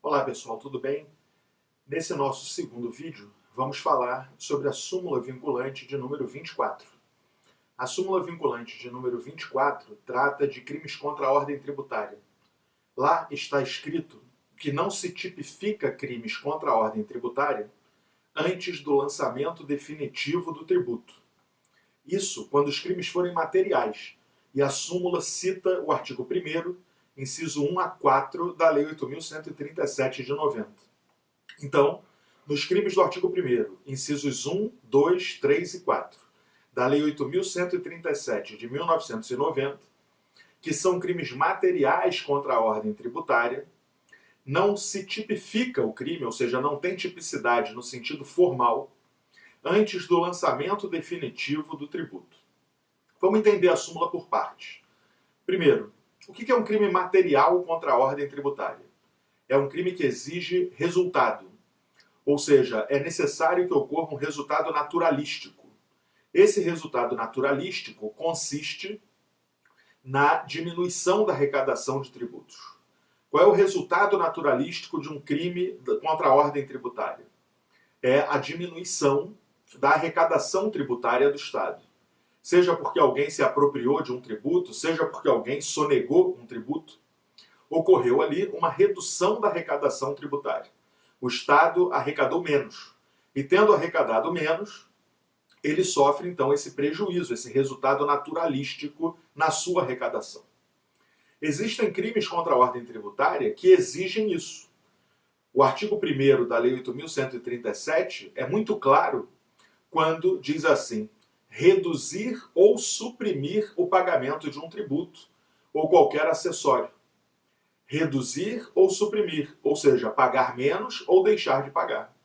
Olá pessoal, tudo bem? Nesse nosso segundo vídeo, vamos falar sobre a súmula vinculante de número 24. A súmula vinculante de número 24 trata de crimes contra a ordem tributária. Lá está escrito que não se tipifica crimes contra a ordem tributária antes do lançamento definitivo do tributo. Isso quando os crimes forem materiais, e a súmula cita o artigo 1º, inciso 1 a 4 da Lei 8.137 de 90. Então, nos crimes do artigo 1º, incisos 1, 2, 3 e 4, da Lei 8.137 de 1990, que são crimes materiais contra a ordem tributária, não se tipifica o crime, ou seja, não tem tipicidade no sentido formal, antes do lançamento definitivo do tributo. Vamos entender a súmula por partes. Primeiro, o que é um crime material contra a ordem tributária? É um crime que exige resultado, ou seja, é necessário que ocorra um resultado naturalístico. Esse resultado naturalístico consiste na diminuição da arrecadação de tributos. Qual é o resultado naturalístico de um crime contra a ordem tributária? É a diminuição da arrecadação tributária do Estado. Seja porque alguém se apropriou de um tributo, seja porque alguém sonegou um tributo, ocorreu ali uma redução da arrecadação tributária. O Estado arrecadou menos. E tendo arrecadado menos, ele sofre então esse prejuízo, esse resultado naturalístico na sua arrecadação. Existem crimes contra a ordem tributária que exigem isso. O artigo 1º da Lei 8.137 é muito claro quando diz assim: reduzir ou suprimir o pagamento de um tributo ou qualquer acessório. Reduzir ou suprimir, ou seja, pagar menos ou deixar de pagar.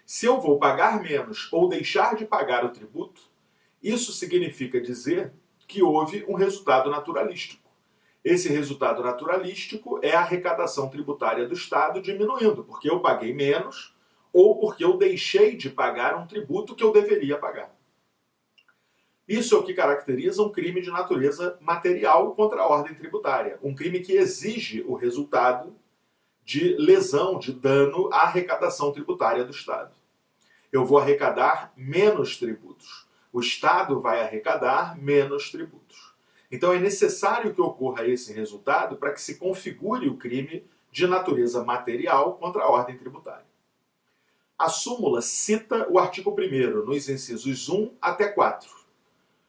Se eu vou pagar menos ou deixar de pagar o tributo, isso significa dizer que houve um resultado naturalístico. Esse resultado naturalístico é a arrecadação tributária do Estado diminuindo, porque eu paguei menos ou porque eu deixei de pagar um tributo que eu deveria pagar. Isso é o que caracteriza um crime de natureza material contra a ordem tributária. Um crime que exige o resultado de lesão, de dano à arrecadação tributária do Estado. Eu vou arrecadar menos tributos. O Estado vai arrecadar menos tributos. Então é necessário que ocorra esse resultado para que se configure o crime de natureza material contra a ordem tributária. A súmula cita o artigo 1º, nos incisos 1 até 4.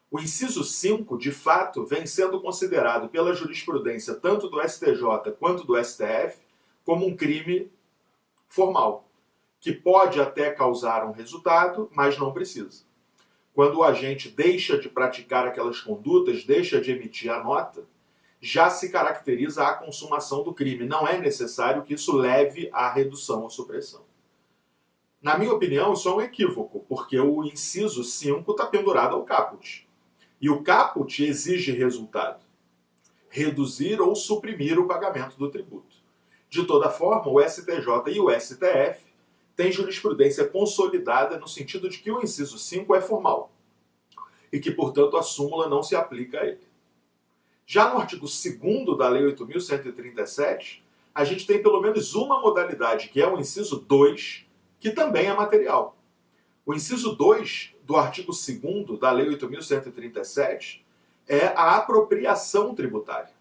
O inciso 5, de fato, vem sendo considerado pela jurisprudência tanto do STJ quanto do STF como um crime formal, que pode até causar um resultado, mas não precisa. Quando o agente deixa de praticar aquelas condutas, deixa de emitir a nota, já se caracteriza a consumação do crime. Não é necessário que isso leve à redução ou supressão. Na minha opinião, isso é um equívoco, porque o inciso 5 está pendurado ao caput. E o caput exige resultado: reduzir ou suprimir o pagamento do tributo. De toda forma, o STJ e o STF têm jurisprudência consolidada no sentido de que o inciso 5 é formal e que, portanto, a súmula não se aplica a ele. Já no artigo 2º da Lei 8.137, a gente tem pelo menos uma modalidade, que é o inciso 2, que também é material. O inciso 2 do artigo 2º da Lei 8.137 é a apropriação tributária.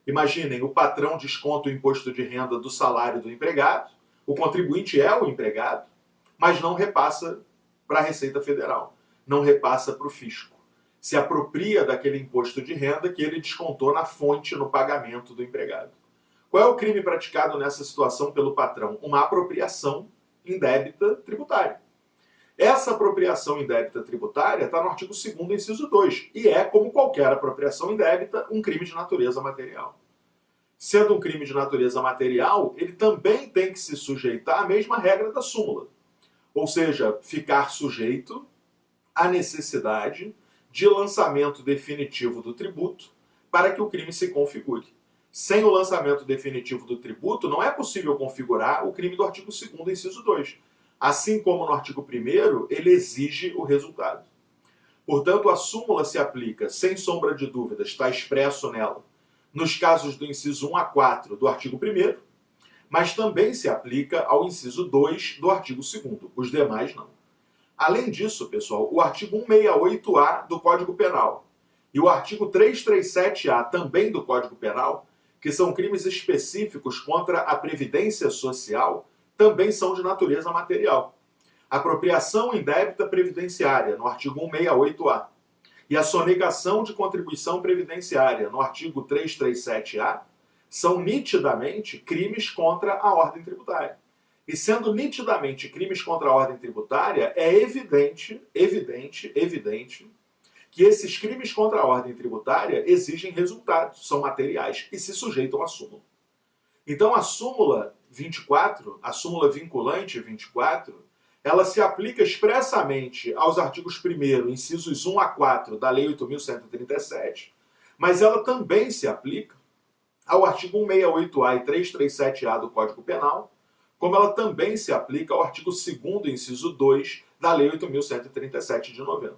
Imaginem, o patrão desconta o imposto de renda do salário do empregado, o contribuinte é o empregado, mas não repassa para a Receita Federal, não repassa para o fisco. Se apropria daquele imposto de renda que ele descontou na fonte, no pagamento do empregado. Qual é o crime praticado nessa situação pelo patrão? Uma apropriação indébita tributária. Essa apropriação indébita tributária está no artigo 2º, inciso 2, e é, como qualquer apropriação indébita, um crime de natureza material. Sendo um crime de natureza material, ele também tem que se sujeitar à mesma regra da súmula. Ou seja, ficar sujeito à necessidade de lançamento definitivo do tributo para que o crime se configure. Sem o lançamento definitivo do tributo, não é possível configurar o crime do artigo 2º, inciso 2. Assim como no artigo 1º, ele exige o resultado. Portanto, a súmula se aplica, sem sombra de dúvidas, está expresso nela, nos casos do inciso 1 a 4 do artigo 1º, mas também se aplica ao inciso 2 do artigo 2º, os demais não. Além disso, pessoal, o artigo 168-A do Código Penal e o artigo 337-A também do Código Penal, que são crimes específicos contra a Previdência Social, também são de natureza material. Apropriação indébita previdenciária, no artigo 168-A, e a sonegação de contribuição previdenciária, no artigo 337-A, são nitidamente crimes contra a ordem tributária. E sendo nitidamente crimes contra a ordem tributária, é evidente que esses crimes contra a ordem tributária exigem resultados, são materiais e se sujeitam à súmula. Então a súmula 24, a súmula vinculante 24, ela se aplica expressamente aos artigos 1º, incisos 1 a 4 da Lei 8.137, mas ela também se aplica ao artigo 168-A e 337-A do Código Penal, como ela também se aplica ao artigo 2º, inciso 2 da Lei 8.137 de 90.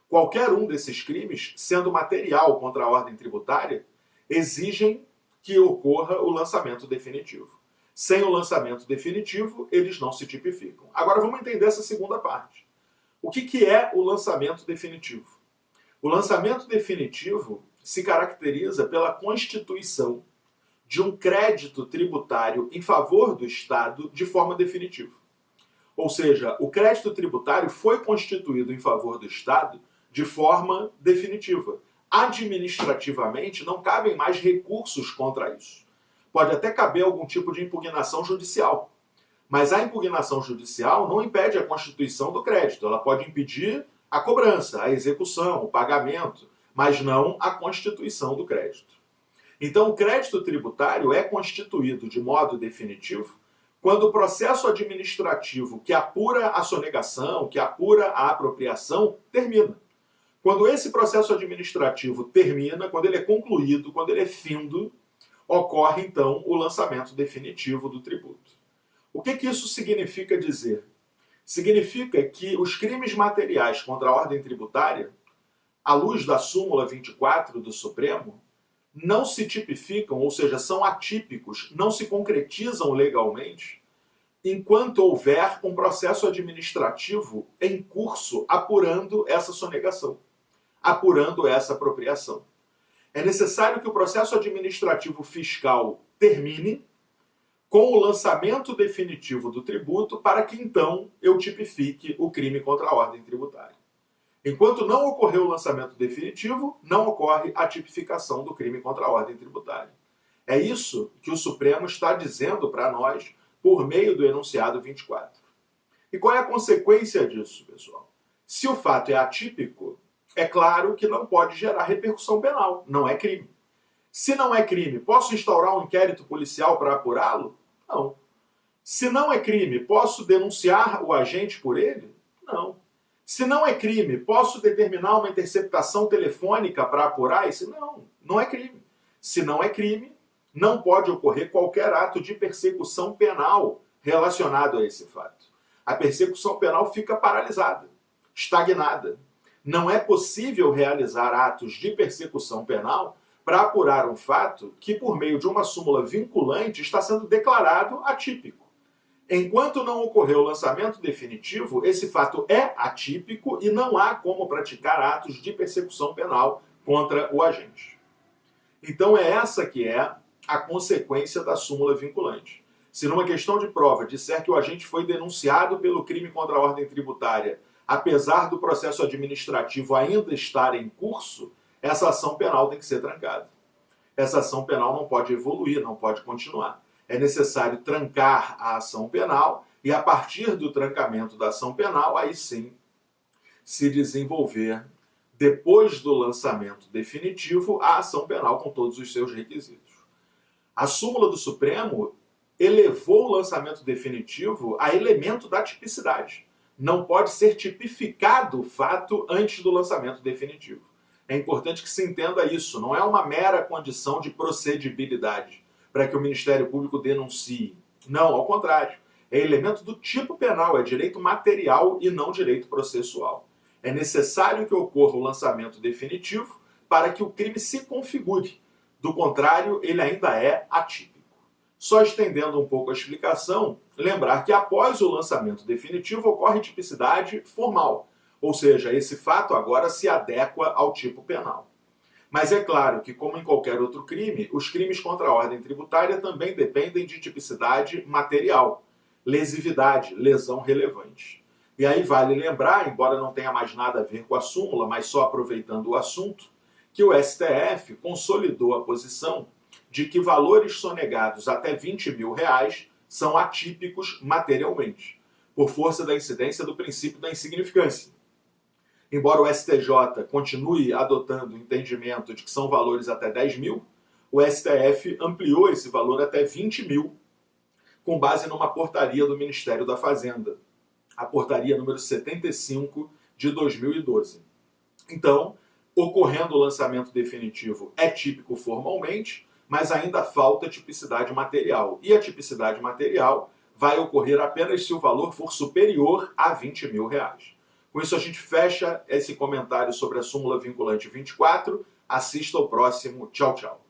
Qualquer um desses crimes, sendo material contra a ordem tributária, exigem que ocorra o lançamento definitivo. Sem o lançamento definitivo, eles não se tipificam. Agora vamos entender essa segunda parte. O que é o lançamento definitivo? O lançamento definitivo se caracteriza pela constituição de um crédito tributário em favor do Estado de forma definitiva. Ou seja, o crédito tributário foi constituído em favor do Estado de forma definitiva. Administrativamente, não cabem mais recursos contra isso. Pode até caber algum tipo de impugnação judicial, mas a impugnação judicial não impede a constituição do crédito. Ela pode impedir a cobrança, a execução, o pagamento, mas não a constituição do crédito. Então, o crédito tributário é constituído de modo definitivo quando o processo administrativo que apura a sonegação, que apura a apropriação, termina. Quando esse processo administrativo termina, quando ele é concluído, quando ele é findo, ocorre então o lançamento definitivo do tributo. O que isso significa dizer? Significa que os crimes materiais contra a ordem tributária, à luz da súmula 24 do Supremo, não se tipificam, ou seja, são atípicos, não se concretizam legalmente, enquanto houver um processo administrativo em curso apurando essa sonegação, apurando essa apropriação. É necessário que o processo administrativo fiscal termine com o lançamento definitivo do tributo para que então eu tipifique o crime contra a ordem tributária. Enquanto não ocorreu o lançamento definitivo, não ocorre a tipificação do crime contra a ordem tributária. É isso que o Supremo está dizendo para nós por meio do enunciado 24. E qual é a consequência disso, pessoal? Se o fato é atípico, é claro que não pode gerar repercussão penal, não é crime. Se não é crime, posso instaurar um inquérito policial para apurá-lo? Não. Se não é crime, posso denunciar o agente por ele? Não. Se não é crime, posso determinar uma interceptação telefônica para apurar isso? Não, não é crime. Se não é crime, não pode ocorrer qualquer ato de persecução penal relacionado a esse fato. A persecução penal fica paralisada, estagnada. Não é possível realizar atos de persecução penal para apurar um fato que, por meio de uma súmula vinculante, está sendo declarado atípico. Enquanto não ocorreu o lançamento definitivo, esse fato é atípico e não há como praticar atos de persecução penal contra o agente. Então é essa que é a consequência da súmula vinculante. Se numa questão de prova disser que o agente foi denunciado pelo crime contra a ordem tributária, apesar do processo administrativo ainda estar em curso, essa ação penal tem que ser trancada. Essa ação penal não pode evoluir, não pode continuar. É necessário trancar a ação penal e, a partir do trancamento da ação penal, aí sim se desenvolver, depois do lançamento definitivo, a ação penal com todos os seus requisitos. A súmula do Supremo elevou o lançamento definitivo a elemento da tipicidade. Não pode ser tipificado o fato antes do lançamento definitivo. É importante que se entenda isso, não é uma mera condição de procedibilidade para que o Ministério Público denuncie. Não, ao contrário. É elemento do tipo penal, é direito material e não direito processual. É necessário que ocorra o lançamento definitivo para que o crime se configure. Do contrário, ele ainda é atípico. Só estendendo um pouco a explicação, lembrar que após o lançamento definitivo ocorre tipicidade formal, ou seja, esse fato agora se adequa ao tipo penal. Mas é claro que, como em qualquer outro crime, os crimes contra a ordem tributária também dependem de tipicidade material, lesividade, lesão relevante. E aí vale lembrar, embora não tenha mais nada a ver com a súmula, mas só aproveitando o assunto, que o STF consolidou a posição de que valores sonegados até R$20 mil são atípicos materialmente, por força da incidência do princípio da insignificância. Embora o STJ continue adotando o entendimento de que são valores até 10 mil, o STF ampliou esse valor até 20 mil, com base numa portaria do Ministério da Fazenda, a portaria número 75 de 2012. Então, ocorrendo o lançamento definitivo é típico formalmente, mas ainda falta tipicidade material. E a tipicidade material vai ocorrer apenas se o valor for superior a R$20 mil. Com isso a gente fecha esse comentário sobre a súmula vinculante 24. Assista ao próximo. Tchau, tchau.